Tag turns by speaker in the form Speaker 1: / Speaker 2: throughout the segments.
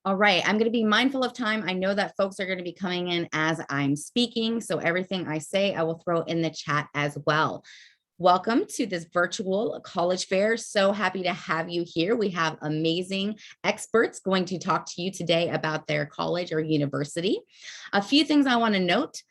Speaker 1: All right, I'm going to be mindful of time. I know that folks are going to be coming in as I'm speaking, so everything I say, I will throw in the chat as well. Welcome to this virtual college fair. So happy to have you here. We have amazing experts going to talk to you today about their college or university. A few things I want to note.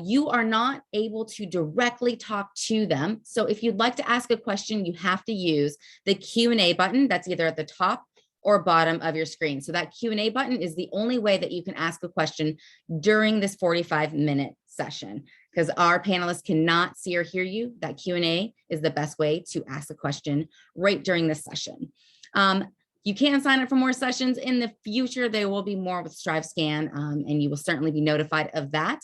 Speaker 1: You are not able to directly talk to them. So if you'd like to ask a question, you have to use the Q&A button that's either at the top or bottom of your screen. So that Q&A button is the only way that you can ask a question during this 45-minute session, because our panelists cannot see or hear you. That Q&A is the best way to ask a question right during this session. You can sign up for more sessions in the future. There will be more with StriveScan, and you will certainly be notified of that.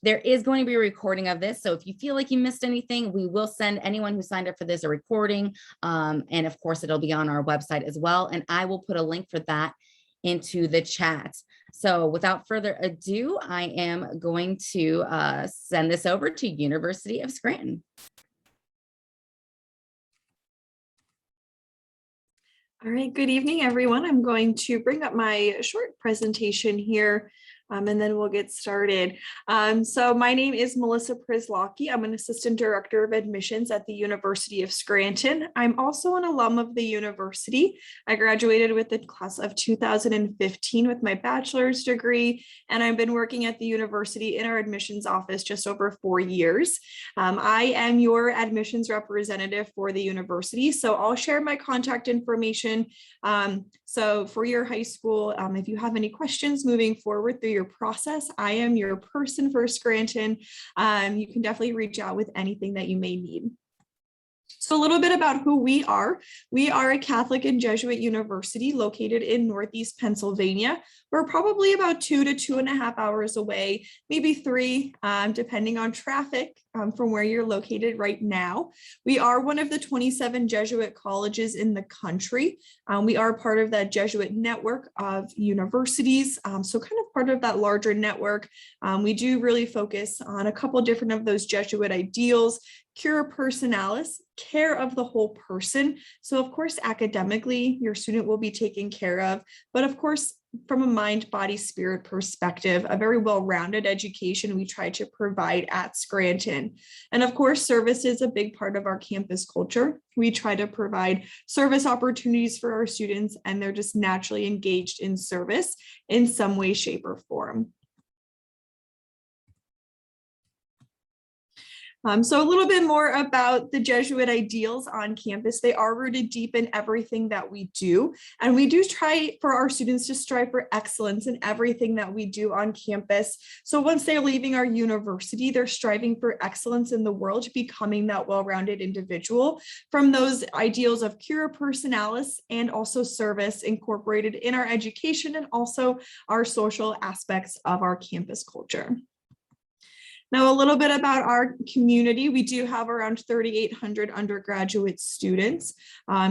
Speaker 1: There is going to be a recording of this. So if you feel like you missed anything, we will send anyone who signed up for this a recording. And of course, it'll be on our website as well. And I will put a link for that into the chat. So without further ado, I am going to send this over to University of Scranton.
Speaker 2: All right, good evening, everyone. I'm going to bring up my short presentation here. And then we'll get started. So my name is Melissa Przyslocki. I'm an Assistant Director of Admissions at the University of Scranton. I'm also an alum of the university. I graduated with the class of 2015 with my bachelor's degree, and I've been working at the university in our admissions office just over 4 years. I am your admissions representative for the university, so I'll share my contact information. So for your high school, if you have any questions moving forward through your process, I am your person for Scranton. You can definitely reach out with anything that you may need. So a little bit about who we are. We are a Catholic and Jesuit university located in Northeast Pennsylvania. We're probably about 2 to 2.5 hours away, maybe 3, depending on traffic from where you're located right now. We are one of the 27 Jesuit colleges in the country. We are part of that Jesuit network of universities, so kind of part of that larger network. We do really focus on a couple different of those Jesuit ideals: cura personalis, care of the whole person. So of course, academically, your student will be taken care of, but of course, from a mind, body, spirit perspective, a very well-rounded education we try to provide at Scranton. And of course, service is a big part of our campus culture. We try to provide service opportunities for our students, and they're just naturally engaged in service in some way, shape, or form. So a little bit more about the Jesuit ideals on campus. They are rooted deep in everything that we do. And we do try for our students to strive for excellence in everything that we do on campus. So once they're leaving our university, they're striving for excellence in the world, becoming that well-rounded individual from those ideals of cura personalis and also service incorporated in our education and also our social aspects of our campus culture. Now, a little bit about our community. We do have around 3,800 undergraduate students.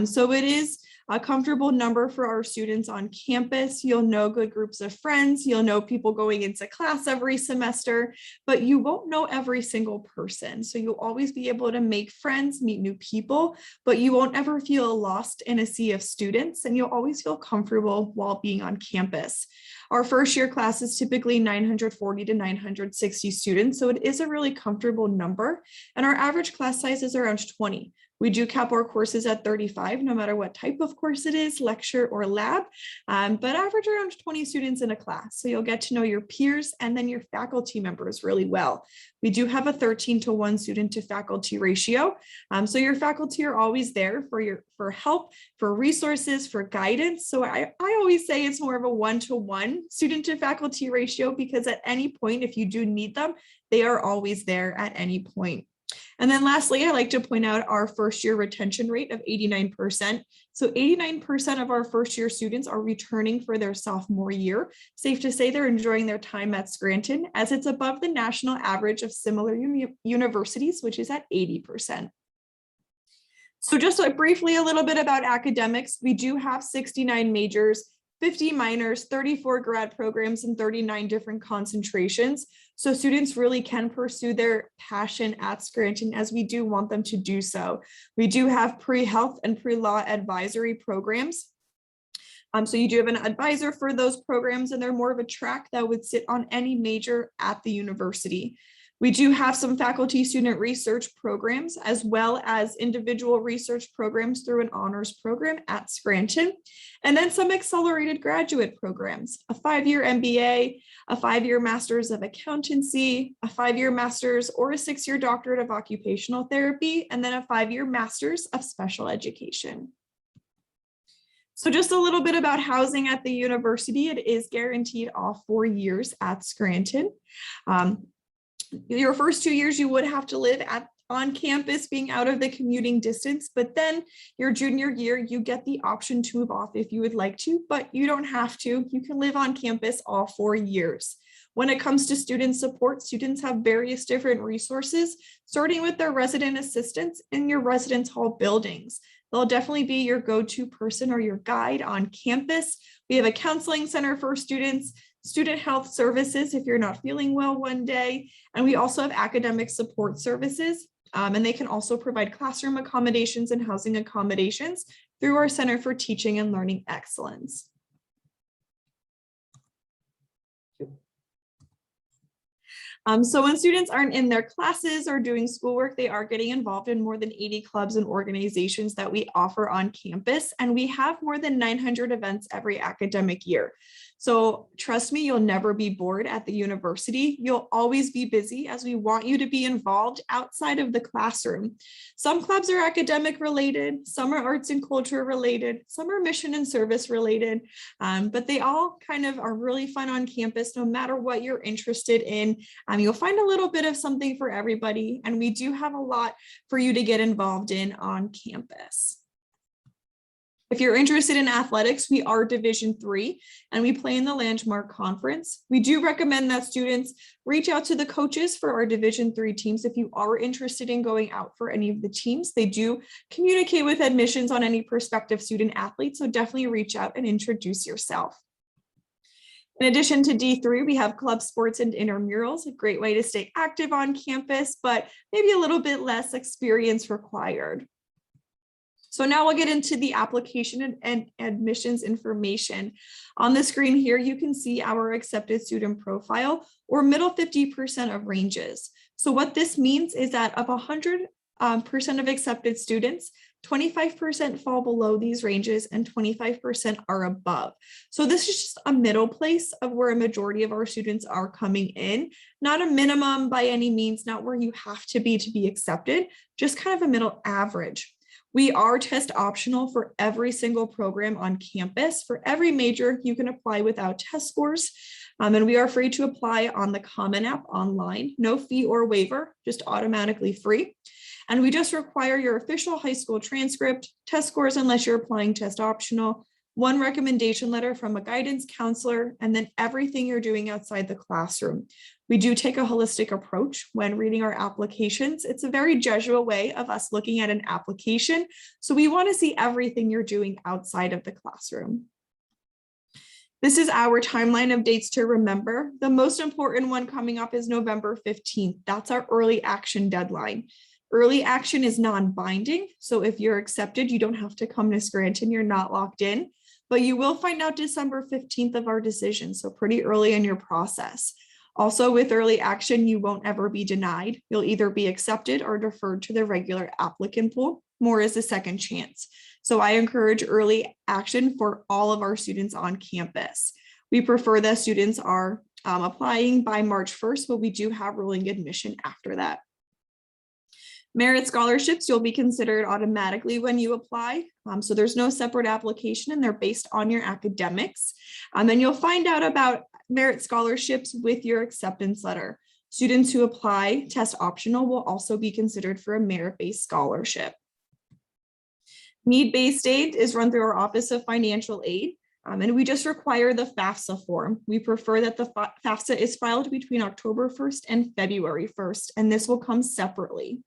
Speaker 2: So it is a comfortable number for our students on campus. You'll know good groups of friends. You'll know people going into class every semester, but you won't know every single person. So you'll always be able to make friends, meet new people, but you won't ever feel lost in a sea of students, and you'll always feel comfortable while being on campus. Our first year class is typically 940 to 960 students, so it is a really comfortable number, and our average class size is around 20. We do cap our courses at 35, no matter what type of course it is, lecture or lab, but average around 20 students in a class. So you'll get to know your peers and then your faculty members really well. We do have a 13-to-1 student to faculty ratio. So your faculty are always there for help, for resources, for guidance. So I always say it's more of a 1-to-1 student to faculty ratio, because at any point, if you do need them, they are always there at any point. And then lastly, I like to point out our first year retention rate of 89%. So 89% of our first year students are returning for their sophomore year. Safe to say they're enjoying their time at Scranton, as it's above the national average of similar universities, which is at 80%. So just briefly, a little bit about academics. We do have 69 majors, 50 minors, 34 grad programs, and 39 different concentrations. So students really can pursue their passion at Scranton, as we do want them to do so. We do have pre-health and pre-law advisory programs. So you do have an advisor for those programs, and they're more of a track that would sit on any major at the university. We do have some faculty student research programs, as well as individual research programs through an honors program at Scranton, and then some accelerated graduate programs, a 5-year MBA, a 5-year Master's of Accountancy, a 5-year Master's or a 6-year Doctorate of Occupational Therapy, and then a 5-year Master's of Special Education. So just a little bit about housing at the university. It is guaranteed all 4 years at Scranton. Your first 2 years, you would have to live on campus, being out of the commuting distance, but then your junior year, you get the option to move off if you would like to, but you don't have to. You can live on campus all 4 years. When it comes to student support, students have various different resources, starting with their resident assistants in your residence hall buildings. They'll definitely be your go-to person or your guide on campus. We have a counseling center for students, student health services if you're not feeling well one day, and we also have academic support services, and they can also provide classroom accommodations and housing accommodations through our Center for Teaching and Learning Excellence. So when students aren't in their classes or doing schoolwork, they are getting involved in more than 80 clubs and organizations that we offer on campus, and we have more than 900 events every academic year. So trust me, you'll never be bored at the university. You'll always be busy, as we want you to be involved outside of the classroom. Some clubs are academic related, some are arts and culture related, some are mission and service related, but they all kind of are really fun on campus, no matter what you're interested in. You'll find a little bit of something for everybody, and we do have a lot for you to get involved in on campus. If you're interested in athletics, we are Division III, and we play in the Landmark Conference. We do recommend that students reach out to the coaches for our Division III teams. If you are interested in going out for any of the teams, they do communicate with admissions on any prospective student athletes, so definitely reach out and introduce yourself. In addition to D3, we have club sports and intramurals, a great way to stay active on campus, but maybe a little bit less experience required. So now we'll get into the application and admissions information. On the screen here, you can see our accepted student profile, or middle 50% of ranges. So what this means is that of 100% of accepted students, 25% fall below these ranges and 25% are above. So this is just a middle place of where a majority of our students are coming in, not a minimum by any means, not where you have to be accepted, just kind of a middle average. We are test optional for every single program on campus. For every major, you can apply without test scores, and we are free to apply on the Common App online, no fee or waiver, just automatically free. And we just require your official high school transcript, test scores unless you're applying test optional, one recommendation letter from a guidance counselor, and then everything you're doing outside the classroom. We do take a holistic approach when reading our applications. It's a very Jesuit way of us looking at an application. So we want to see everything you're doing outside of the classroom. This is our timeline of dates to remember. The most important one coming up is November 15th. That's our early action deadline. Early action is non-binding. So if you're accepted, you don't have to come to Scranton. You're not locked in, but you will find out December 15th of our decision. So pretty early in your process. Also, with early action, you won't ever be denied. You'll either be accepted or deferred to the regular applicant pool. More is a second chance. So I encourage early action for all of our students on campus. We prefer that students are applying by March 1st, but we do have rolling admission after that. Merit scholarships, you'll be considered automatically when you apply. So there's no separate application, and they're based on your academics. And you'll find out about merit scholarships with your acceptance letter. Students who apply test optional will also be considered for a merit-based scholarship. Need-based aid is run through our Office of Financial Aid, and we just require the FAFSA form. We prefer that the FAFSA is filed between October 1st and February 1st, and this will come separately.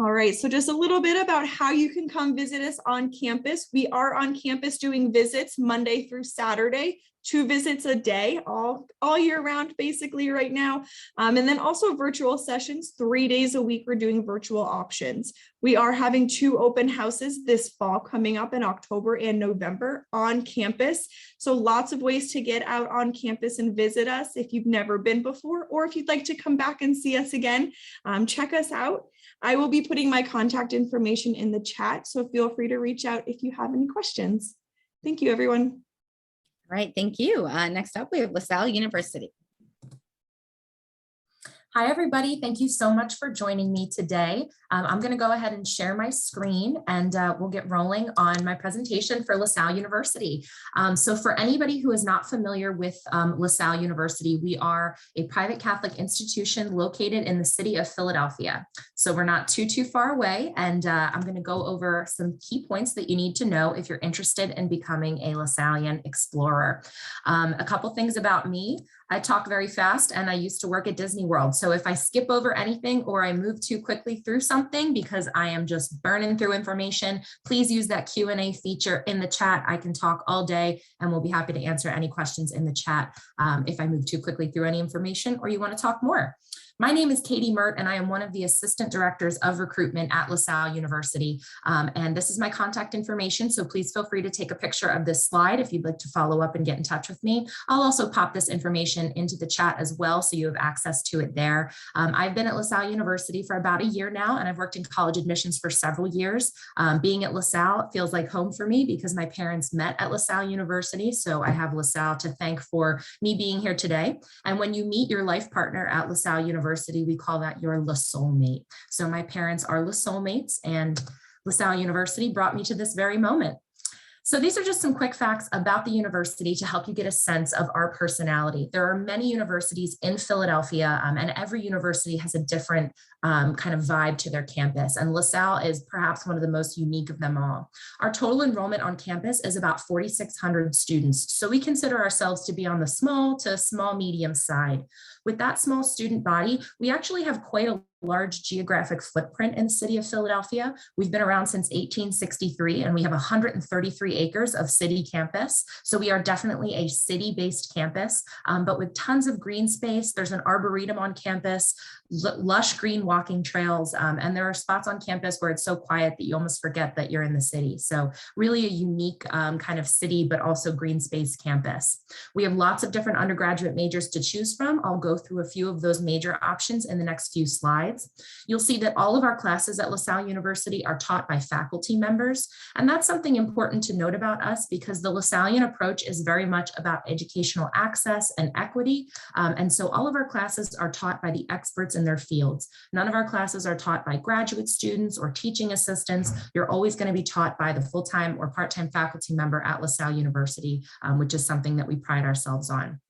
Speaker 2: All right, so just a little bit about how you can come visit us on campus. We are on campus doing visits Monday through Saturday, 2 visits a day all year round, basically right now. And then also virtual sessions, 3 days a week, we're doing virtual options. We are having 2 open houses this fall coming up in October and November on campus. So lots of ways to get out on campus and visit us if you've never been before, or if you'd like to come back and see us again, check us out. I will be putting my contact information in the chat, so feel free to reach out if you have any questions. Thank you, everyone.
Speaker 1: All right, thank you. Next up, we have Lasalle University.
Speaker 3: Hi, everybody. Thank you so much for joining me today. I'm going to go ahead and share my screen and we'll get rolling on my presentation for Lasalle University. So for anybody who is not familiar with Lasalle University, we are a private Catholic institution located in the city of Philadelphia. So we're not too far away, and I'm going to go over some key points that you need to know if you're interested in becoming a Lasallian explorer. A couple things about me. I talk very fast and I used to work at Disney World. So if I skip over anything or I move too quickly through something because I am just burning through information, please use that Q&A feature in the chat. I can talk all day and we'll be happy to answer any questions in the chat if I move too quickly through any information or you want to talk more. My name is Katie Mert, and I am one of the assistant directors of recruitment at Lasalle University. And this is my contact information, so please feel free to take a picture of this slide if you'd like to follow up and get in touch with me. I'll also pop this information into the chat as well, so you have access to it there. I've been at Lasalle University for about a year now, and I've worked in college admissions for several years. Being at Lasalle feels like home for me because my parents met at Lasalle University, so I have Lasalle to thank for me being here today. And when you meet your life partner at Lasalle University, we call that your LaSalle mate. So my parents are LaSalle mates, and Lasalle University brought me to this very moment. So these are just some quick facts about the university to help you get a sense of our personality. There are many universities in Philadelphia, and every university has a different kind of vibe to their campus. And Lasalle is perhaps one of the most unique of them all. Our total enrollment on campus is about 4,600 students. So we consider ourselves to be on the small to small medium side. With that small student body, we actually have quite a large geographic footprint in the city of Philadelphia. We've been around since 1863, and we have 133 acres of city campus. So we are definitely a city-based campus, but with tons of green space. There's an arboretum on campus, lush green walking trails, and there are spots on campus where it's so quiet that you almost forget that you're in the city. So really a unique kind of city, but also green space campus. We have lots of different undergraduate majors to choose from. I'll go through a few of those major options in the next few slides. You'll see that all of our classes at Lasalle University are taught by faculty members. And that's something important to note about us because the Lasallian approach is very much about educational access and equity. And so all of our classes are taught by the experts in their fields. None of our classes are taught by graduate students or teaching assistants. You're always going to be taught by the full-time or part-time faculty member at Lasalle University, which is something that we pride ourselves on.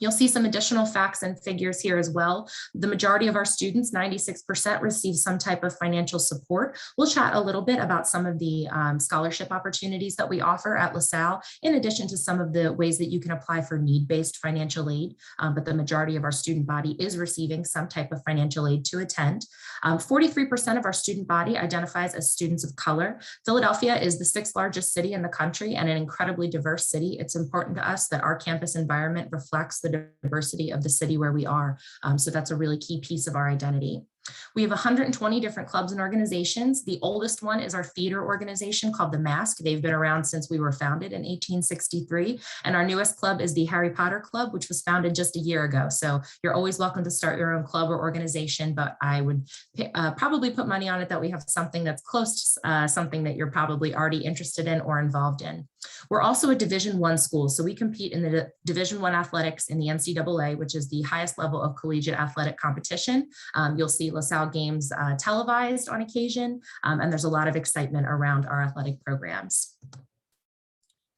Speaker 3: You'll see some additional facts and figures here as well. The majority of our students, 96%, receive some type of financial support. We'll chat a little bit about some of the scholarship opportunities that we offer at Lasalle, in addition to some of the ways that you can apply for need-based financial aid. But the majority of our student body is receiving some type of financial aid to attend. 43% of our student body identifies as students of color. Philadelphia is the 6th largest city in the country and an incredibly diverse city. It's important to us that our campus environment reflects the diversity of the city where we are. So that's a really key piece of our identity. We have 120 different clubs and organizations. The oldest one is our theater organization called The Mask. They've been around since we were founded in 1863. And our newest club is the Harry Potter Club, which was founded just a year ago. So you're always welcome to start your own club or organization, but I would probably put money on it that we have something that's close to something that you're probably already interested in or involved in. We're also a Division I school, so we compete in the Division I athletics in the NCAA, which is the highest level of collegiate athletic competition. You'll see LaSalle games televised on occasion, and there's a lot of excitement around our athletic programs.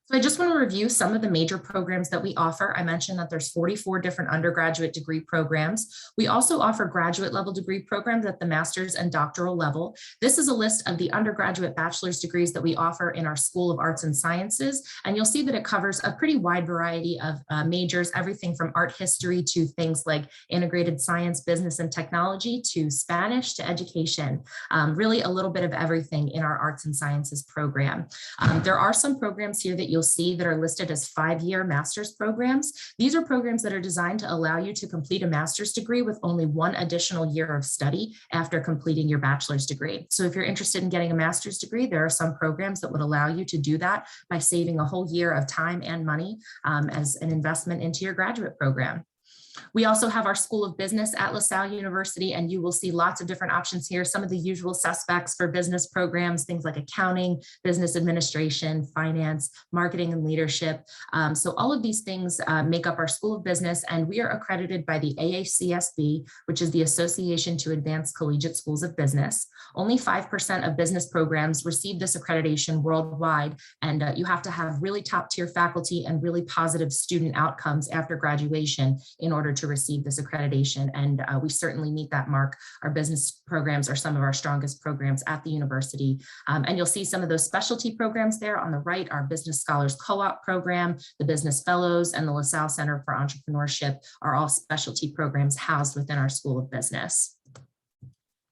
Speaker 3: So I just want to review some of the major programs that we offer. I mentioned that there's 44 different undergraduate degree programs. We also offer graduate level degree programs at the master's and doctoral level. This is a list of the undergraduate bachelor's degrees that we offer in our School of Arts and Sciences. And you'll see that it covers a pretty wide variety of majors, everything from art history to things like integrated science, business, and technology to Spanish to education. Really a little bit of everything in our arts and sciences program. There are some programs here that you'll you'll see that are listed as 5-year master's programs. These are programs that are designed to allow you to complete a master's degree with only 1 additional year of study after completing your bachelor's degree. So if you're interested in getting a master's degree, there are some programs that would allow you to do that by saving a whole year of time and money as an investment into your graduate program. We also have our School of Business at Lasalle University, and you will see lots of different options here. Some of the usual suspects for business programs, things like accounting, business administration, finance, marketing, and leadership. So all of these things make up our School of Business, and we are accredited by the AACSB, which is the Association to Advance Collegiate Schools of Business. Only 5% of business programs receive this accreditation worldwide, and you have to have really top-tier faculty and really positive student outcomes after graduation in order to receive this accreditation, and we certainly meet that mark. Our business programs are some of our strongest programs at the university, and you'll see some of those specialty programs there on the right. Our Business Scholars Co-op program, the Business Fellows, and the LaSalle Center for Entrepreneurship are all specialty programs housed within our School of Business.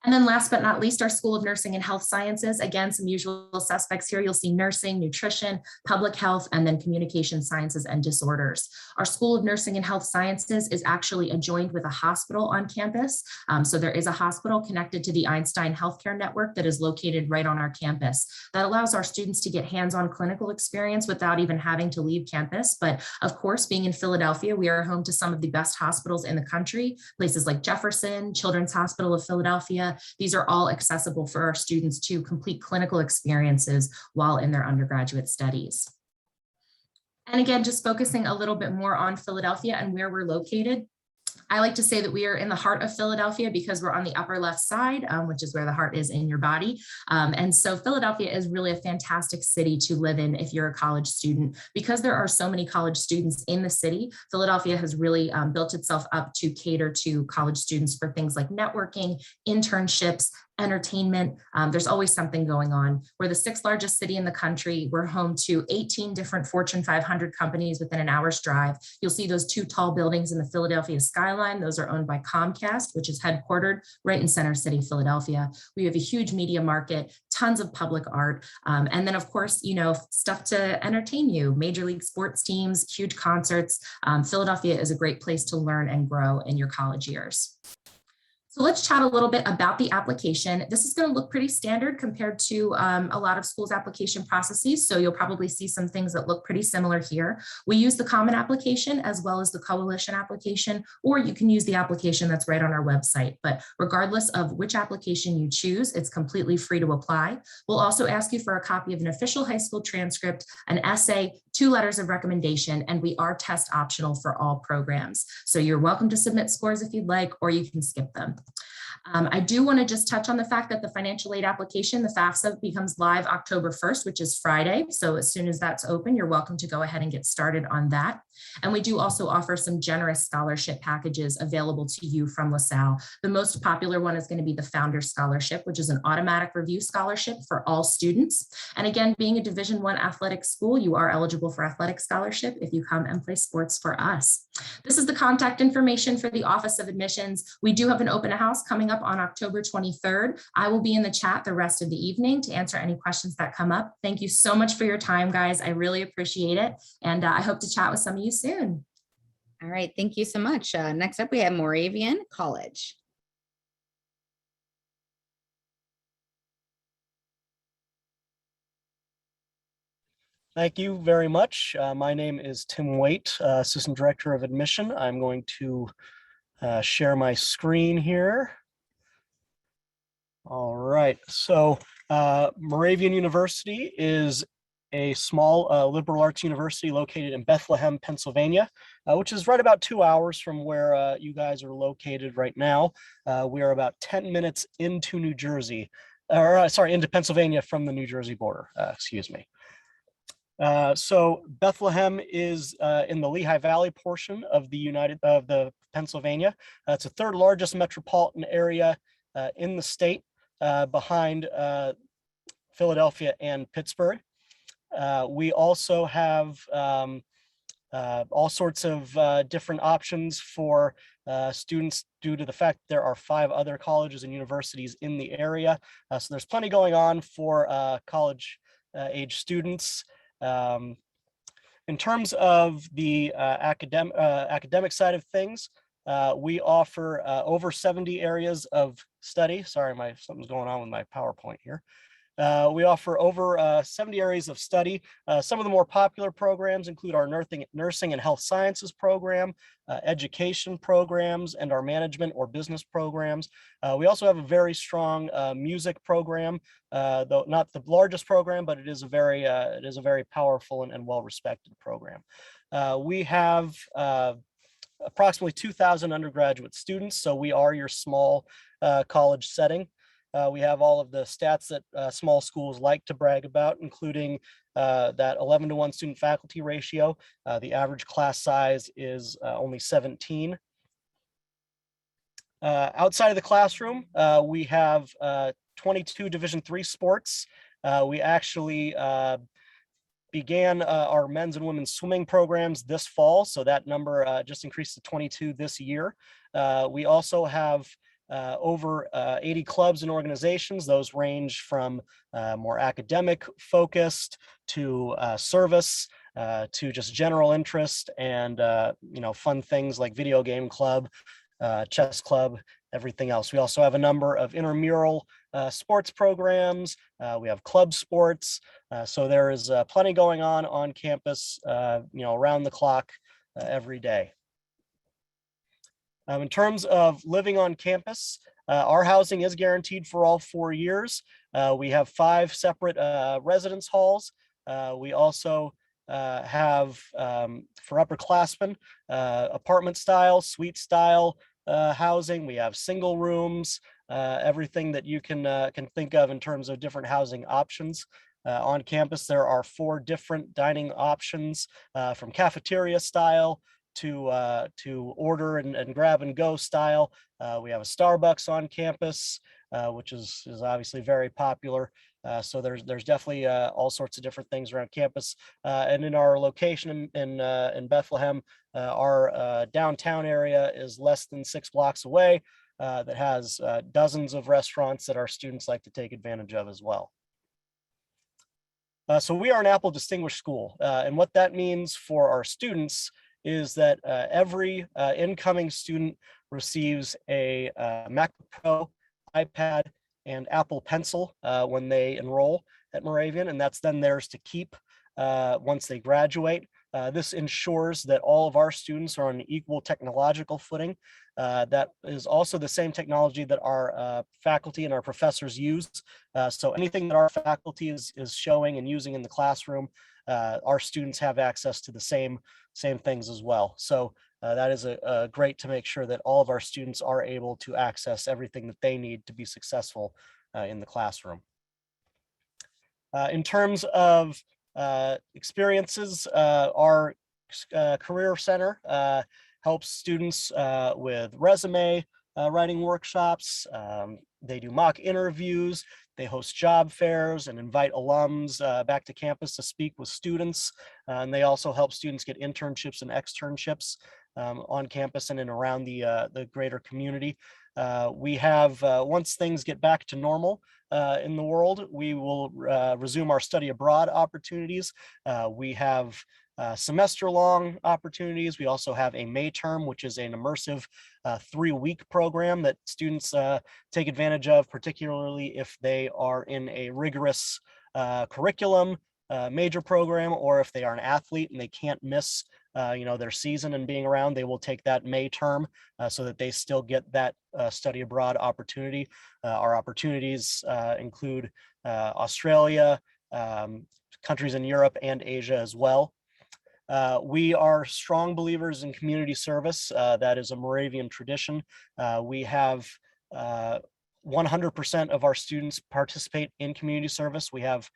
Speaker 3: And then last but not least, our School of Nursing and Health Sciences. Again, some usual suspects here. You'll see nursing, nutrition, public health, and then communication sciences and disorders. Our School of Nursing and Health Sciences is actually adjoined with a hospital on campus. So there is a hospital connected to the Einstein Healthcare Network that is located right on our campus. That allows our students to get hands-on clinical experience without even having to leave campus. But of course, being in Philadelphia, we are home to some of the best hospitals in the country, places like Jefferson, Children's Hospital of Philadelphia. These are all accessible for our students to complete clinical experiences while in their undergraduate studies. And again, just focusing a little bit more on Philadelphia and where we're located. I like to say that we are in the heart of Philadelphia because we're on the upper left side, which is where the heart is in your body. And so Philadelphia is really a fantastic city to live in if you're a college student. Because there are so many college students in the city, Philadelphia has really built itself up to cater to college students for things like networking, internships, entertainment. There's always something going on. We're the 6th largest city in the country. We're home to 18 different Fortune 500 companies within an hour's drive. You'll see those 2 tall buildings in the Philadelphia skyline. Those are owned by Comcast, which is headquartered right in Center City, Philadelphia. We have a huge media market, tons of public art, and then of course, you know, stuff to entertain you, major league sports teams, huge concerts. Philadelphia is a great place to learn and grow in your college years. So let's chat a little bit about the application. This is going to look pretty standard compared to a lot of schools' application processes. So you'll probably see some things that look pretty similar here. We use the common application as well as the coalition application, or you can use the application that's right on our website. But regardless of which application you choose, it's completely free to apply. We'll also ask you for a copy of an official high school transcript, an essay, 2 letters of recommendation, and we are test optional for all programs. So you're welcome to submit scores if you'd like, or you can skip them. I do want to just touch on the fact that the financial aid application, the FAFSA, becomes live October 1st, which is Friday. So as soon as that's open, you're welcome to go ahead and get started on that. And we do also offer some generous scholarship packages available to you from LaSalle. The most popular one is going to be the Founders Scholarship, which is an automatic review scholarship for all students. And again, being a Division I athletic school, you are eligible for athletic scholarship if you come and play sports for us. This is the contact information for the Office of Admissions. We do have an open house coming up on October 23rd. I will be in the chat the rest of the evening to answer any questions that come up. Thank you so much for your time, guys. I really appreciate it. And I hope to chat with some of you soon.
Speaker 1: All right. Thank you so much. Next up, we have Moravian College.
Speaker 4: Thank you very much. My name is Tim Waite, Assistant Director of Admission. I'm going to share my screen here. All right, so Moravian University is a small liberal arts university located in Bethlehem, Pennsylvania, which is right about 2 hours from where you guys are located right now. We are about 10 minutes into New Jersey, or sorry, into Pennsylvania from the New Jersey border, excuse me. So Bethlehem is in the Lehigh Valley portion of the Pennsylvania. It's the 3rd largest metropolitan area in the state, behind Philadelphia and Pittsburgh. We also have all sorts of different options for students due to the fact there are 5 other colleges and universities in the area. So there's plenty going on for college age students. In terms of the academic side of things, we offer over 70 areas of study. Sorry, something's going on with my PowerPoint here. We offer over 70 areas of study. Some of the more popular programs include our nursing and health sciences program, education programs, and our management or business programs. We also have a very strong music program, though not the largest program, but it is a very powerful and well-respected program. We have approximately 2,000 undergraduate students, so we are your small college setting. We have all of the stats that small schools like to brag about, including that 11-to-1 student faculty ratio. The average class size is only 17. Outside of the classroom, we have 22 Division III sports. We actually began our men's and women's swimming programs this fall, so that number just increased to 22 this year. We also have over 80 clubs and organizations. Those range from more academic focused to service to just general interest and fun things like video game club, chess club, everything else. We also have a number of intramural sports programs. We have club sports. So there is plenty going on campus, around the clock every day. In terms of living on campus, our housing is guaranteed for all 4 years. We have 5 separate residence halls. We also have, for upperclassmen, apartment style, suite style housing. We have single rooms, everything that you can think of in terms of different housing options. On campus, there are 4 different dining options, from cafeteria style to order and grab and go style. We have a Starbucks on campus, which is obviously very popular. So there's definitely all sorts of different things around campus. And in our location in Bethlehem, our downtown area is less than 6 blocks away, that has dozens of restaurants that our students like to take advantage of as well. So we are an Apple Distinguished School, and what that means for our students is that every incoming student receives a MacBook Pro, iPad, and Apple Pencil when they enroll at Moravian, and that's then theirs to keep once they graduate. This ensures that all of our students are on an equal technological footing. That is also the same technology that our faculty and our professors use. So anything that our faculty is showing and using in the classroom, our students have access to the same things as well. So that is great to make sure that all of our students are able to access everything that they need to be successful in the classroom. In terms of experiences, our Career Center helps students with resume writing workshops. They do mock interviews. They host job fairs and invite alums back to campus to speak with students. And they also help students get internships and externships on campus and in around the greater community. We have, once things get back to normal in the world, we will resume our study abroad opportunities. We have semester-long opportunities. We also have a May term, which is an immersive 3-week program that students take advantage of, particularly if they are in a rigorous curriculum major program, or if they are an athlete and they can't miss their season and being around. They will take that May term so that they still get that study abroad opportunity. Our opportunities include Australia, countries in Europe, and Asia as well. We are strong believers in community service. That is a Moravian tradition. We have 100% of our students participate in community service. We have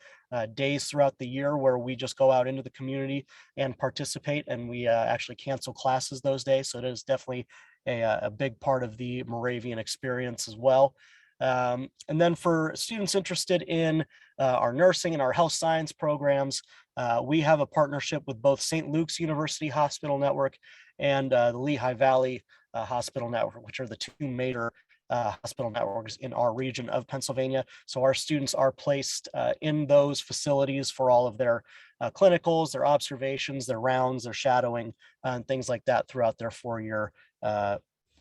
Speaker 4: days throughout the year where we just go out into the community and participate, and we actually cancel classes those days. So it is definitely a big part of the Moravian experience as well. And then for students interested in our nursing and our health science programs, we have a partnership with both St. Luke's University Hospital Network and the Lehigh Valley Hospital Network, which are the 2 major hospital networks in our region of Pennsylvania. So our students are placed in those facilities for all of their clinicals, their observations, their rounds, their shadowing, and things like that throughout their 4-year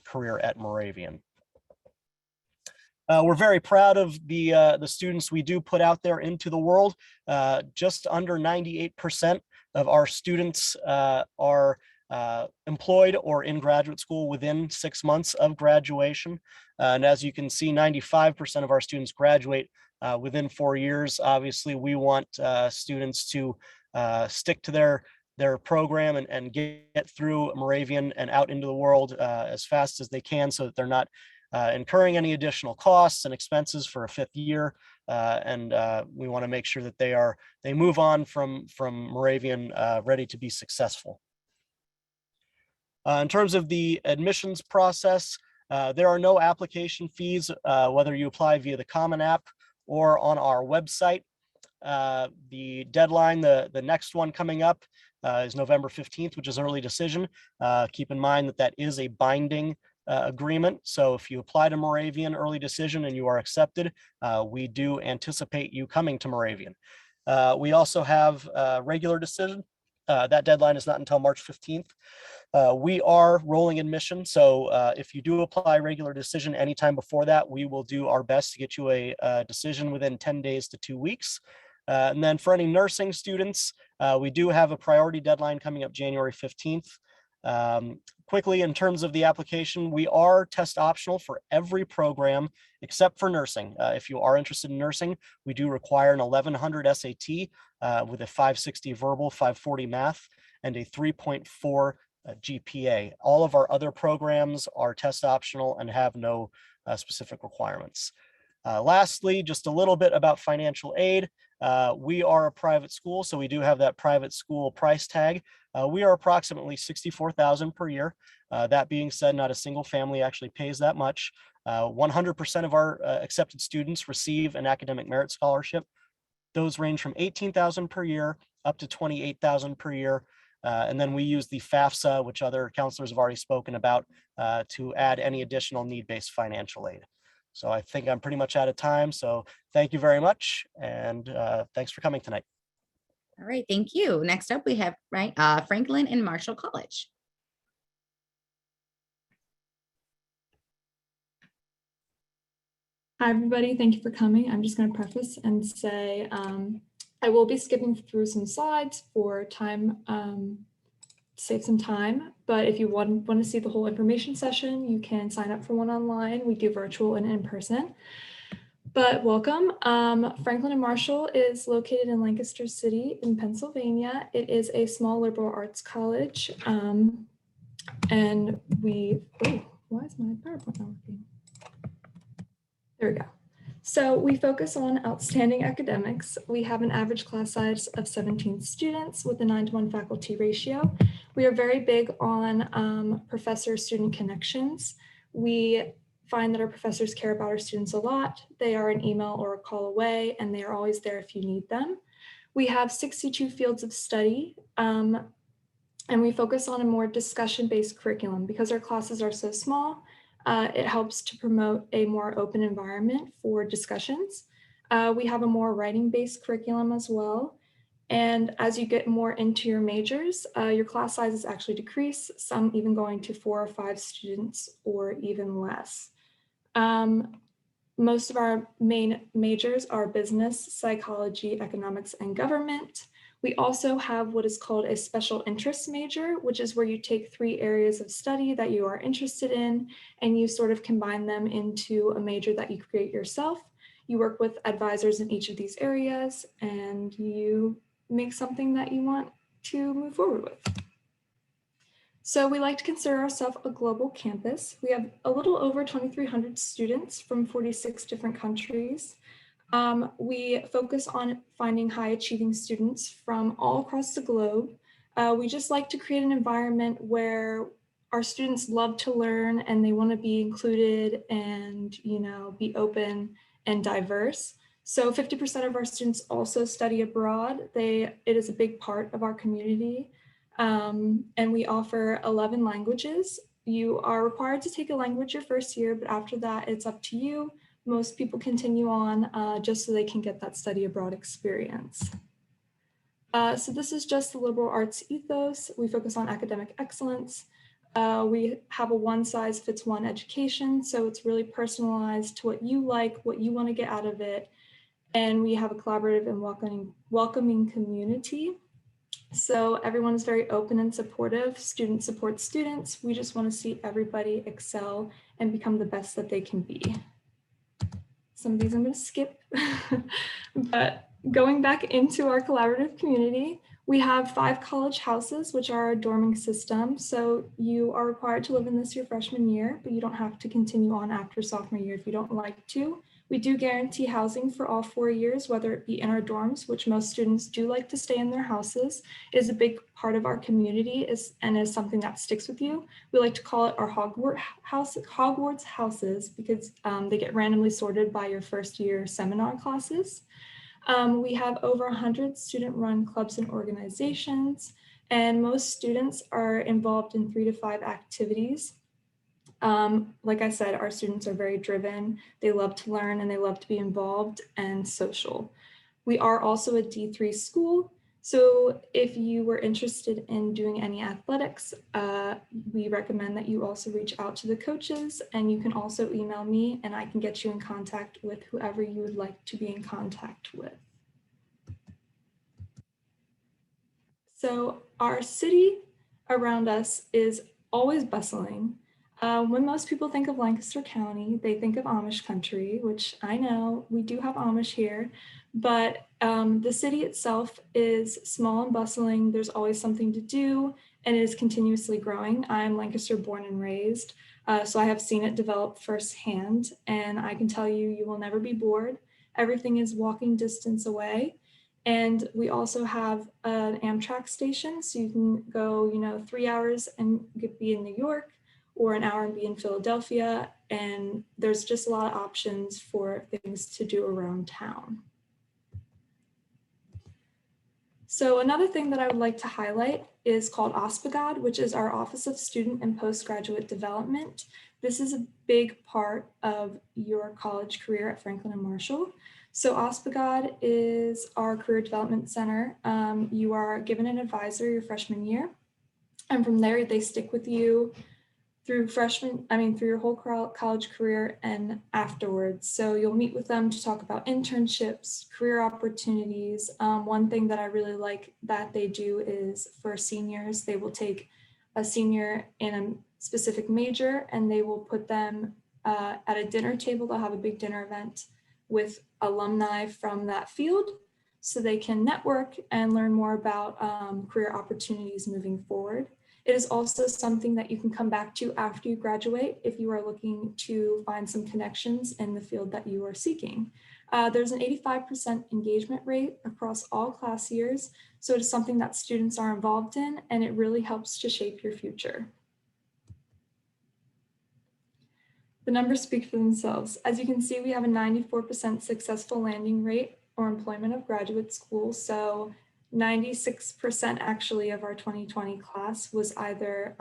Speaker 4: career at Moravian. We're very proud of the students we do put out there into the world. Just under 98% of our students are employed or in graduate school within 6 months of graduation. And as you can see, 95% of our students graduate within 4 years. Obviously, we want students to stick to their program and get through Moravian and out into the world as fast as they can, so that they're not incurring any additional costs and expenses for a 5th year. And we want to make sure that they move on from Moravian ready to be successful. In terms of the admissions process, there are no application fees, whether you apply via the Common App or on our website. The deadline, the next one coming up is November 15th, which is early decision. Keep in mind that is a binding agreement. So if you apply to Moravian early decision and you are accepted, we do anticipate you coming to Moravian. We also have regular decision. That deadline is not until March 15th. We are rolling admission. So if you do apply regular decision anytime before that, we will do our best to get you a decision within 10 days to 2 weeks. And then for any nursing students, we do have a priority deadline coming up January 15th. Quickly, in terms of the application, we are test optional for every program except for nursing. If you are interested in nursing, we do require an 1100 SAT with a 560 verbal, 540 math, and a 3.4 GPA. All of our other programs are test optional and have no specific requirements. Lastly, just a little bit about financial aid. We are a private school, so we do have that private school price tag. We are approximately $64,000 per year. That being said, not a single family actually pays that much. 100% of our accepted students receive an academic merit scholarship. Those range from $18,000 per year up to $28,000 per year. And then we use the FAFSA, which other counselors have already spoken about, to add any additional need-based financial aid. So I think I'm pretty much out of time. So thank you very much. And thanks for coming tonight.
Speaker 1: All right, thank you. Next up, we have Franklin and Marshall College.
Speaker 5: Hi, everybody. Thank you for coming. I'm just going to preface and say I will be skipping through some slides for time, save some time. But if you want to see the whole information session, you can sign up for one online. We do virtual and in person. But welcome. Franklin and Marshall is located in Lancaster City in Pennsylvania. It is a small liberal arts college. And why is my PowerPoint not working? There we go. So we focus on outstanding academics. We have an average class size of 17 students with a 9-to-1 faculty ratio. We are very big on professor-student connections. We find that our professors care about our students a lot. They are an email or a call away, and they are always there if you need them. We have 62 fields of study, and we focus on a more discussion-based curriculum. Because our classes are so small, it helps to promote a more open environment for discussions. We have a more writing-based curriculum as well. And as you get more into your majors, your class sizes actually decrease, some even going to 4 or 5 students or even less. Most of our main majors are business, psychology, economics, and government. We also have what is called a special interest major, which is where you take 3 areas of study that you are interested in, and you sort of combine them into a major that you create yourself. You work with advisors in each of these areas, and you make something that you want to move forward with. So we like to consider ourselves a global campus. We have a little over 2,300 students from 46 different countries. We focus on finding high achieving students from all across the globe. We just like to create an environment where our students love to learn and they want to be included and, be open and diverse. So 50% of our students also study abroad. It is a big part of our community. And we offer 11 languages. You are required to take a language your first year, but after that, it's up to you. Most people continue on just so they can get that study abroad experience. So this is just the liberal arts ethos. We focus on academic excellence. We have a one-size-fits-one education, so it's really personalized to what you like, what you want to get out of it. And we have a collaborative and welcoming community. So everyone is very open and supportive. Students support students. We just want to see everybody excel and become the best that they can be. Some of these I'm going to skip, but going back into our collaborative community, we have 5 college houses, which are a dorming system. So you are required to live in this your freshman year, but you don't have to continue on after sophomore year if you don't like to. We do guarantee housing for all 4 years, whether it be in our dorms, which most students do like to stay in their houses. It is a big part of our community and is something that sticks with you. We like to call it our Hogwarts houses because they get randomly sorted by your first year seminar classes. We have over 100 student-run clubs and organizations, and most students are involved in 3 to 5 activities. Like I said, our students are very driven. They love to learn and they love to be involved and social. We are also a D3 school. So if you were interested in doing any athletics, we recommend that you also reach out to the coaches, and you can also email me and I can get you in contact with whoever you would like to be in contact with. So our city around us is always bustling. When most people think of Lancaster County, they think of Amish country, which I know we do have Amish here, but the city itself is small and bustling. There's always something to do, and it is continuously growing. I'm Lancaster born and raised, so I have seen it develop firsthand, and I can tell you, you will never be bored. Everything is walking distance away. And we also have an Amtrak station, so you can go, 3 hours and be in New York, or an hour and be in Philadelphia. And there's just a lot of options for things to do around town. So another thing that I would like to highlight is called OSPGAD, which is our Office of Student and Postgraduate Development. This is a big part of your college career at Franklin and Marshall. So OSPGAD is our career development center. You are given an advisor your freshman year, and from there they stick with you through your whole college career and afterwards. So you'll meet with them to talk about internships, career opportunities. One thing that I really like that they do is for seniors, they will take a senior in a specific major and they will put them at a dinner table. They'll have a big dinner event with alumni from that field so they can network and learn more about career opportunities moving forward. It is also something that you can come back to after you graduate if you are looking to find some connections in the field that you are seeking. There's an 85% engagement rate across all class years, so it is something that students are involved in, and it really helps to shape your future. The numbers speak for themselves. As you can see, we have a 94% successful landing rate or employment of graduate school. So 96% actually of our 2020 class was either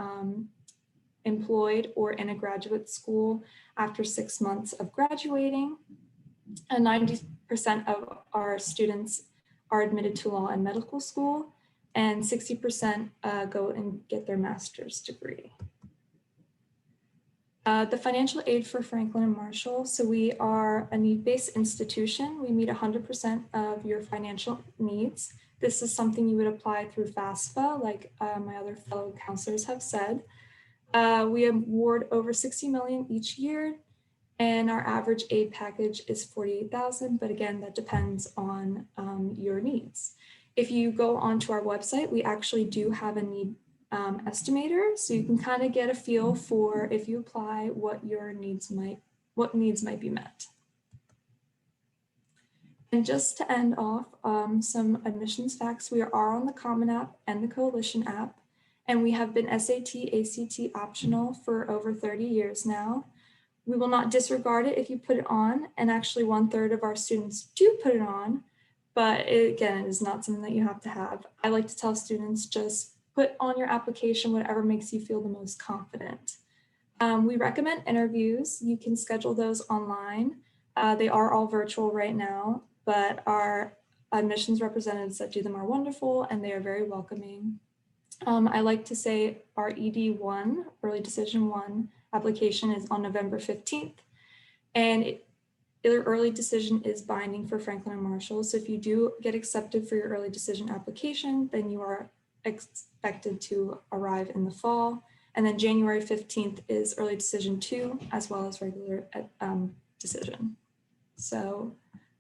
Speaker 5: employed or in a graduate school after 6 months of graduating. And 90% of our students are admitted to law and medical school, and 60% go and get their master's degree. The financial aid for Franklin and Marshall. So we are a need-based institution. We meet 100% of your financial needs. This is something you would apply through FAFSA, like my other fellow counselors have said. We award over $60 million each year, and our average aid package is $48,000, but again, that depends on your needs. If you go onto our website, we actually do have a need estimator, so you can kind of get a feel for, if you apply, what needs might be met. And just to end off, some admissions facts. We are on the Common App and the Coalition app, and we have been SAT, ACT optional for over 30 years now. We will not disregard it if you put it on, and actually 1/3 of our students do put it on, but again, it is not something that you have to have. I like to tell students, just put on your application whatever makes you feel the most confident. We recommend interviews. You can schedule those online. They are all virtual right now, but our admissions representatives that do them are wonderful and they are very welcoming. I like to say our ED1, Early Decision 1 application is on November 15th, and their early decision is binding for Franklin and Marshall. So if you do get accepted for your early decision application, then you are expected to arrive in the fall. And then January 15th is early decision 2, as well as regular decision. So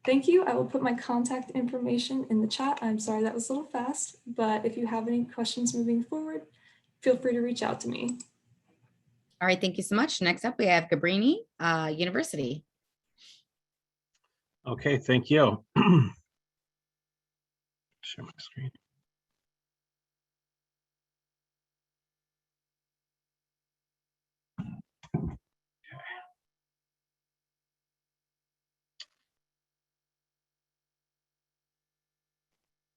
Speaker 5: thank you. I will put my contact information in the chat. I'm sorry that was a little fast, but if you have any questions moving forward, feel free to reach out to me.
Speaker 1: All right, thank you so much. Next up, we have Cabrini University.
Speaker 6: Okay, thank you. Share my screen.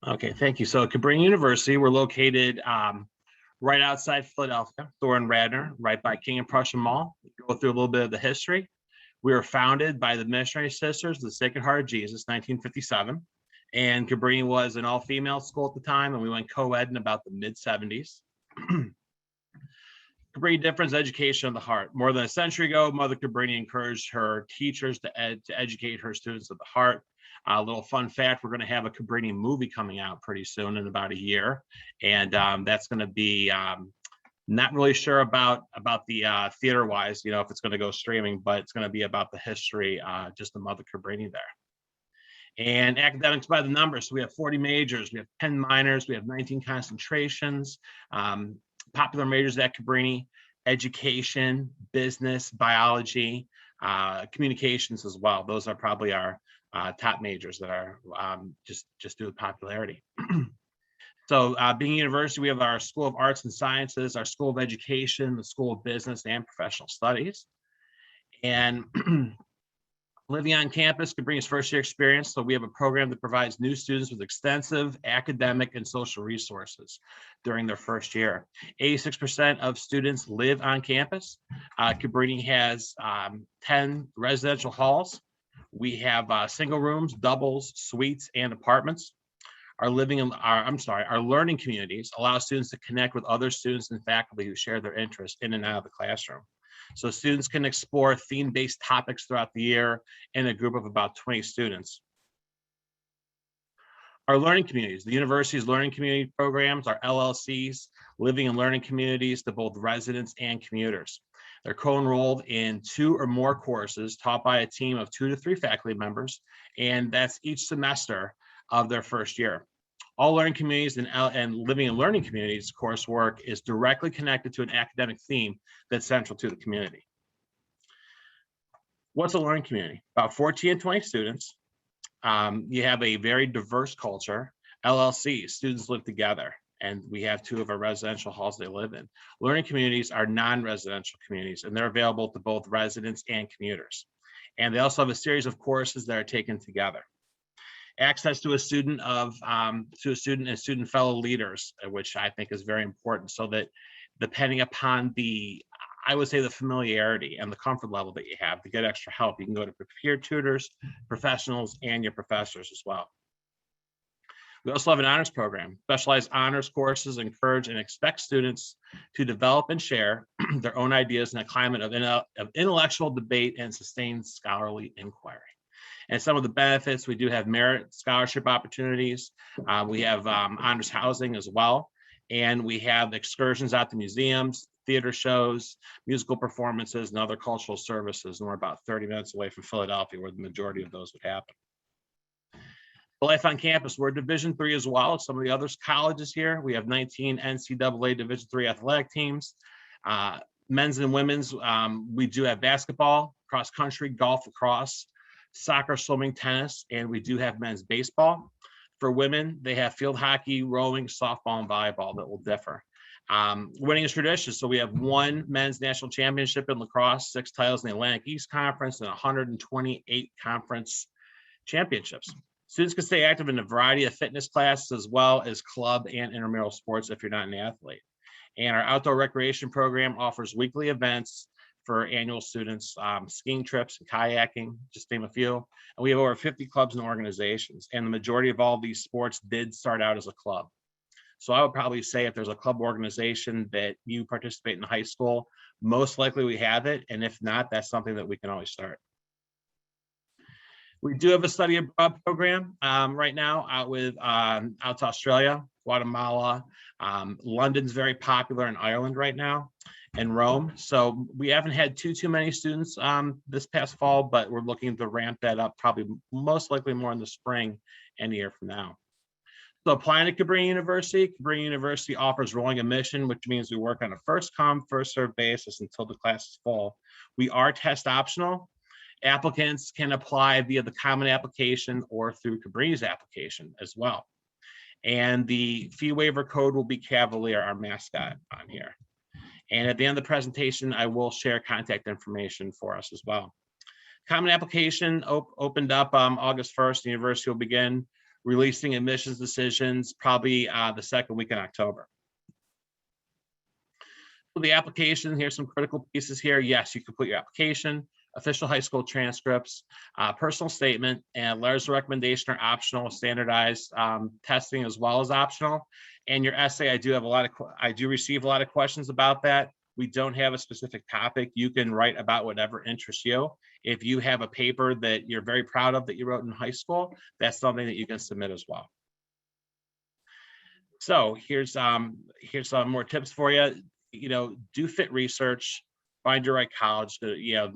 Speaker 6: Okay, thank you. So Cabrini University, we're located right outside Philadelphia, Thor and Radnor, right by King and Prussia Mall. Go through a little bit of the history. We were founded by the Missionary Sisters of the Sacred Heart of Jesus, 1957. And Cabrini was an all-female school at the time, and we went co-ed in about the mid-70s. Cabrini difference education of the heart. More than a century ago, Mother Cabrini encouraged her teachers to educate her students of the heart. A little fun fact, we're going to have a Cabrini movie coming out pretty soon in about a year. And that's going to be, not really sure about the theater wise, you know, if it's going to go streaming, but it's going to be about the history, just the Mother Cabrini there. And academics by the numbers. So we have 40 majors, we have 10 minors, we have 19 concentrations, popular majors at Cabrini, education, business, biology, communications as well. Those are probably our top majors that are just due to popularity. So being a university, we have our School of Arts and Sciences, our School of Education, the School of Business and Professional Studies. And living on campus could bring us first year experience. So we have a program that provides new students with extensive academic and social resources during their first year. 86% of students live on campus. Cabrini has 10 residential halls. We have single rooms, doubles, suites, and apartments. Our learning communities allow students to connect with other students and faculty who share their interests in and out of the classroom. So students can explore theme-based topics throughout the year in a group of about 20 students. Our learning communities, the university's learning community programs, our LLCs, living and learning communities to both residents and commuters. They're co-enrolled in 2 or more courses taught by a team of 2 to 3 faculty members, and that's each semester of their first year. All learning communities and living and learning communities coursework is directly connected to an academic theme that's central to the community. What's a learning community? About 14 and 20 students. You have a very diverse culture. LLCs, students live together, and we have 2 of our residential halls they live in. Learning communities are non-residential communities, and they're available to both residents and commuters. And they also have a series of courses that are taken together. Access to a student and student fellow leaders, which I think is very important, so that depending upon I would say the familiarity and the comfort level that you have to get extra help, you can go to peer tutors, professionals, and your professors as well. We also have an honors program. Specialized honors courses encourage and expect students to develop and share their own ideas in a climate of intellectual debate and sustained scholarly inquiry. And some of the benefits, we do have merit scholarship opportunities. We have honors housing as well. And we have excursions out to museums, theater shows, musical performances, and other cultural services. And we're about 30 minutes away from Philadelphia, where the majority of those would happen. The life on campus, we're Division III as well as some of the other colleges here. We have 19 NCAA Division III athletic teams. Men's and women's, we do have basketball, cross country, golf, lacrosse, soccer, swimming, tennis, and we do have men's baseball. For women, they have field hockey, rowing, softball, and volleyball that will differ. Winning is tradition, so we have 1 men's national championship in lacrosse, 6 titles in the Atlantic East Conference, and 128 conference championships. Students can stay active in a variety of fitness classes as well as club and intramural sports if you're not an athlete. And our outdoor recreation program offers weekly events for annual students, skiing trips, kayaking, just to name a few. And we have over 50 clubs and organizations, and the majority of all these sports did start out as a club. So I would probably say if there's a club organization that you participate in high school, most likely we have it. And if not, that's something that we can always start. We do have a study abroad program right now out to Australia, Guatemala. London's very popular in Ireland right now, and Rome. So we haven't had too many students this past fall, but we're looking to ramp that up probably most likely more in the spring and a year from now. So applying to Cabrini University offers rolling admission, which means we work on a first come, first served basis until the class is full. We are test optional. Applicants can apply via the common application or through Cabrini's application as well. And the fee waiver code will be Cavalier, our mascot, on here. And at the end of the presentation, I will share contact information for us as well. Common application opened up August 1st. The university will begin releasing admissions decisions probably the second week in October. So the application, here's some critical pieces here. Yes, you complete your application, official high school transcripts, personal statement, and letters of recommendation are optional. Standardized testing as well as optional. And your essay, I do receive a lot of questions about that. We don't have a specific topic. You can write about whatever interests you. If you have a paper that you're very proud of that you wrote in high school, that's something that you can submit as well. So here's some more tips for you. Do fit research, find your right college to,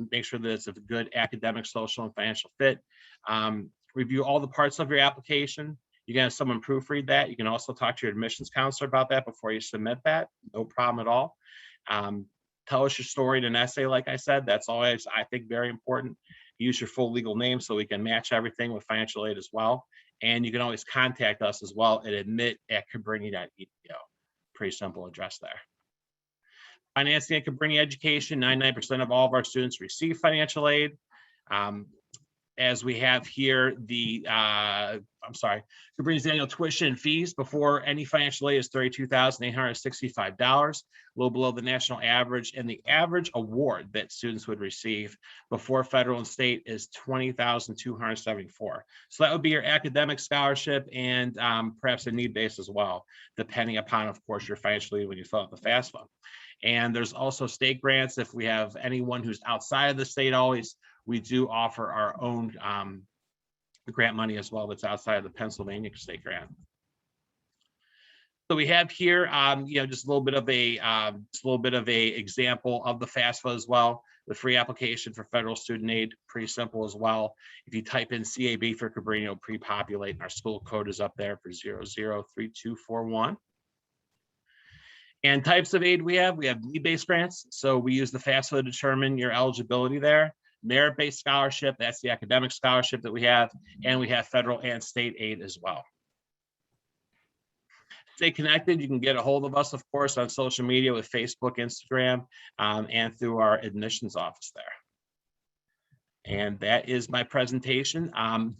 Speaker 6: make sure that it's a good academic, social, and financial fit. Review all the parts of your application. You can have someone proofread that. You can also talk to your admissions counselor about that before you submit that. No problem at all. Tell us your story in an essay, like I said. That's always, I think, very important. Use your full legal name so we can match everything with financial aid as well. And you can always contact us as well at admit@cabrini.edu. Pretty simple address there. Financing at Cabrini Education, 99% of all of our students receive financial aid. As we have here, Cabrini's annual tuition and fees before any financial aid is $32,865, a little below the national average, and the average award that students would receive before federal and state is $20,274. So that would be your academic scholarship and perhaps a need-based as well, depending upon, of course, your financial aid when you fill out the FAFSA. And there's also state grants. If we have anyone who's outside of the state, we do offer our own grant money as well that's outside of the Pennsylvania state grant. So we have here, just a little bit of a example of the FAFSA as well. The free application for federal student aid, pretty simple as well. If you type in CAB for Cabrini, it'll pre-populate, and our school code is up there for 003241. And types of aid we have need-based grants. So we use the FAFSA to determine your eligibility there. Merit-based scholarship, that's the academic scholarship that we have. And we have federal and state aid as well. Stay connected. You can get a hold of us, of course, on social media with Facebook, Instagram, and through our admissions office there. And that is my presentation.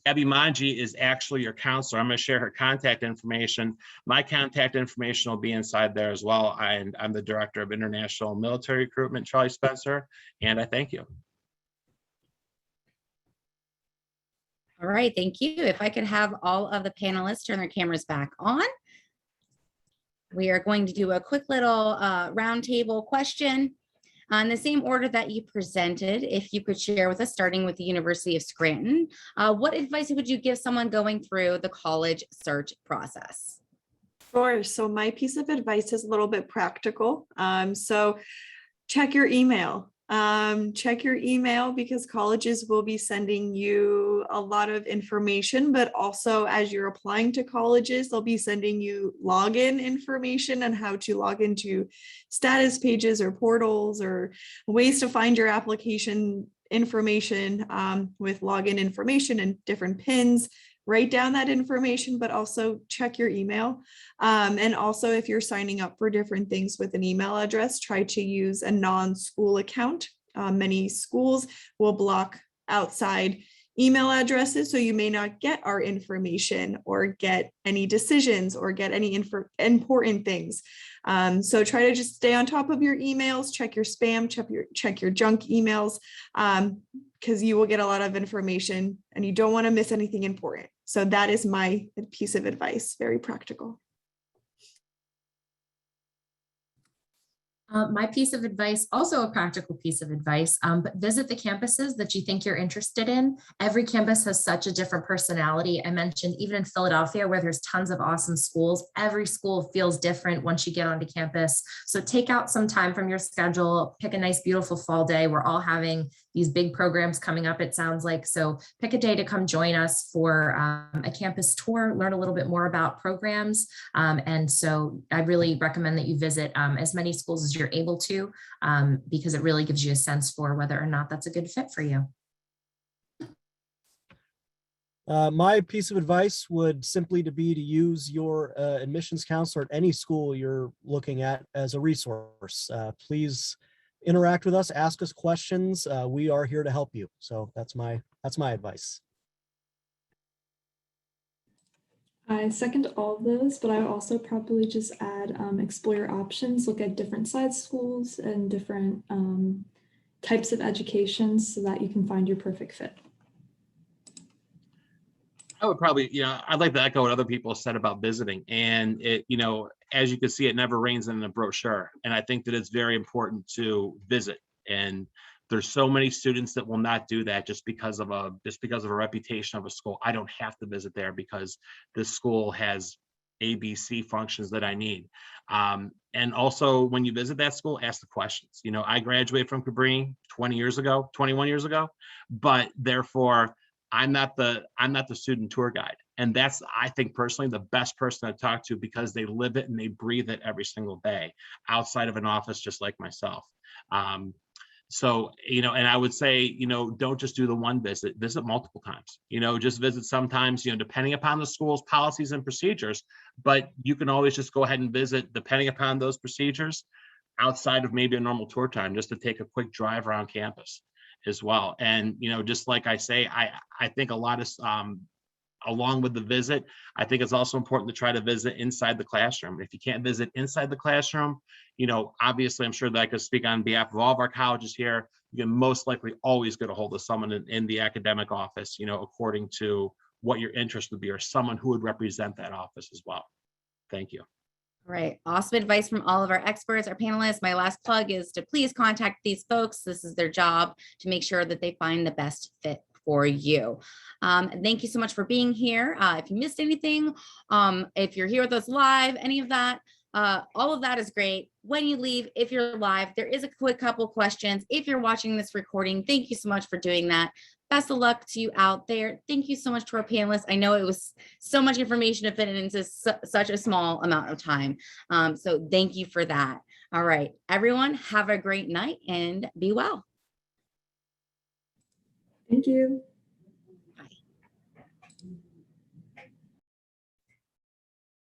Speaker 6: Abby Manji is actually your counselor. I'm going to share her contact information. My contact information will be inside there as well. And I'm the Director of International Military Recruitment, Charlie Spencer, and I thank you.
Speaker 1: All right, thank you. If I could have all of the panelists turn their cameras back on. We are going to do a quick little roundtable question. On the same order that you presented, if you could share with us, starting with the University of Scranton, what advice would you give someone going through the college search process?
Speaker 2: Sure. So my piece of advice is a little bit practical. So check your email. Check your email because colleges will be sending you a lot of information, but also as you're applying to colleges, they'll be sending you login information on how to log into status pages or portals or ways to find your application information with login information and different pins. Write down that information, but also check your email. And also if you're signing up for different things with an email address, try to use a non-school account. Many schools will block outside email addresses, so you may not get our information or get any decisions or get any important things. So try to just stay on top of your emails, check your spam, check your junk emails, because you will get a lot of information and you don't want to miss anything important. So that is my piece of advice, very practical.
Speaker 3: My piece of advice, also a practical piece of advice, but visit the campuses that you think you're interested in. Every campus has such a different personality. I mentioned even in Philadelphia, where there's tons of awesome schools, every school feels different once you get onto campus. So take out some time from your schedule, pick a nice, beautiful fall day. We're all having these big programs coming up, it sounds like. So pick a day to come join us for a campus tour, learn a little bit more about programs. And so I really recommend that you visit as many schools as you're able to, because it really gives you a sense for whether or not that's a good fit for you.
Speaker 4: My piece of advice would simply be to use your admissions counselor at any school you're looking at as a resource. Please interact with us, ask us questions. We are here to help you. So that's my advice.
Speaker 5: I second all of those, but I would also probably just add explore your options, look at different size schools and different types of education so that you can find your perfect fit.
Speaker 6: I would probably, I'd like to echo what other people said about visiting. And it, as you can see, it never rains in a brochure. And I think that it's very important to visit. And there's so many students that will not do that just because of a reputation of a school. I don't have to visit there because this school has ABC functions that I need. And also when you visit that school, ask the questions. I graduated from Cabrini 21 years ago, but therefore I'm not the student tour guide. And that's, I think personally, the best person to talk to, because they live it and they breathe it every single day outside of an office, just like myself. So, and I would say, don't just do the one visit multiple times, just visit sometimes, depending upon the school's policies and procedures, but you can always just go ahead and visit depending upon those procedures outside of maybe a normal tour time, just to take a quick drive around campus as well. And, just like I say, I think a lot of, along with the visit, I think it's also important to try to visit inside the classroom. If you can't visit inside the classroom, obviously I'm sure that I could speak on behalf of all of our colleges here. You can most likely always get a hold of someone in the academic office, according to what your interest would be, or someone who would represent that office as well. Thank you.
Speaker 1: All right. Awesome advice from all of our experts, our panelists. My last plug is to please contact these folks. This is their job to make sure that they find the best fit for you. Thank you so much for being here. If you missed anything, if you're here with us live, any of that, all of that is great. When you leave, if you're live, there is a quick couple questions. If you're watching this recording, thank you so much for doing that. Best of luck to you out there. Thank you so much to our panelists. I know it was so much information to fit into such a small amount of time. So thank you for that. All right, everyone, have a great night and be well.
Speaker 5: Thank you.